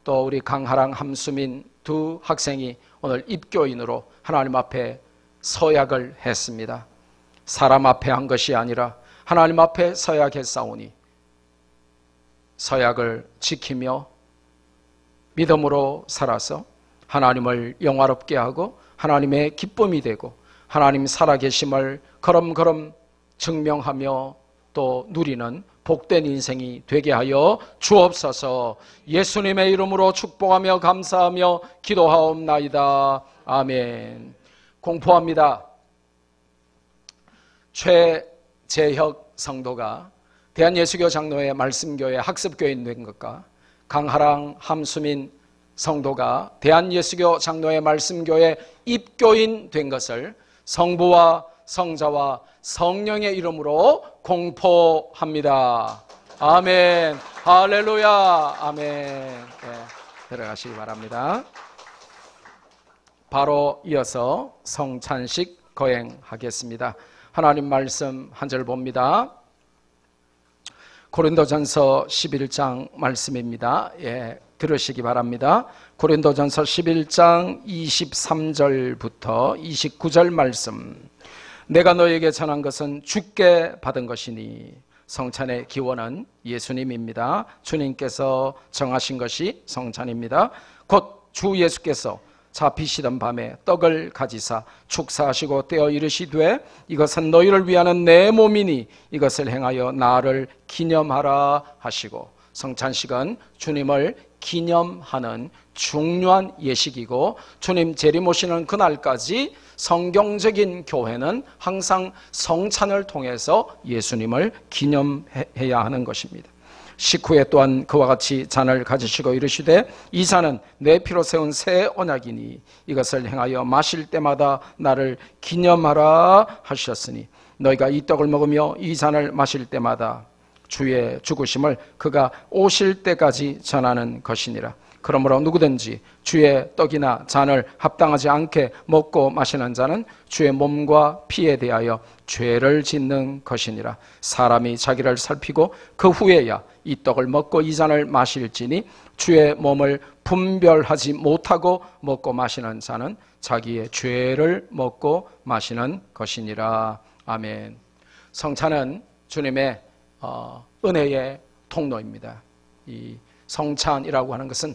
또 우리 강하랑, 함수민 두 학생이 오늘 입교인으로 하나님 앞에 서약을 했습니다. 사람 앞에 한 것이 아니라 하나님 앞에 서약했사오니 서약을 지키며 믿음으로 살아서 하나님을 영화롭게 하고 하나님의 기쁨이 되고 하나님 살아계심을 걸음걸음 증명하며 또 누리는 복된 인생이 되게 하여 주옵소서. 예수님의 이름으로 축복하며 감사하며 기도하옵나이다. 아멘. 공포합니다. 최재혁 성도가 대한예수교 장로회 말씀교회 학습교인 된 것과 강하랑, 함수민 성도가 대한예수교 장로회 말씀교회 입교인 된 것을 성부와 성자와 성령의 이름으로 공포합니다. 아멘. 할렐루야. 아멘. 들어가시기 바랍니다. 바로 이어서 성찬식 거행하겠습니다. 하나님 말씀 한 절 봅니다. 고린도전서 11장 말씀입니다. 들으시기 바랍니다. 고린도전서 11장 23절부터 29절 말씀. 내가 너에게 전한 것은 주께 받은 것이니. 성찬의 기원은 예수님입니다. 주님께서 정하신 것이 성찬입니다. 곧 주 예수께서 잡히시던 밤에 떡을 가지사 축사하시고 떼어 이르시되 이것은 너희를 위하는 내 몸이니 이것을 행하여 나를 기념하라 하시고, 성찬식은 주님을 기념하는 중요한 예식이고, 주님 재림 오시는 그날까지 성경적인 교회는 항상 성찬을 통해서 예수님을 기념해야 하는 것입니다. 식후에 또한 그와 같이 잔을 가지시고 이르시되 이 잔은 내 피로 세운 새 언약이니 이것을 행하여 마실 때마다 나를 기념하라 하셨으니 너희가 이 떡을 먹으며 이 잔을 마실 때마다 주의 죽으심을 그가 오실 때까지 전하는 것이니라. 그러므로 누구든지 주의 떡이나 잔을 합당하지 않게 먹고 마시는 자는 주의 몸과 피에 대하여 죄를 짓는 것이니라. 사람이 자기를 살피고 그 후에야 이 떡을 먹고 이 잔을 마실지니 주의 몸을 분별하지 못하고 먹고 마시는 자는 자기의 죄를 먹고 마시는 것이니라. 아멘. 성찬은 주님의 은혜의 통로입니다. 이 성찬이라고 하는 것은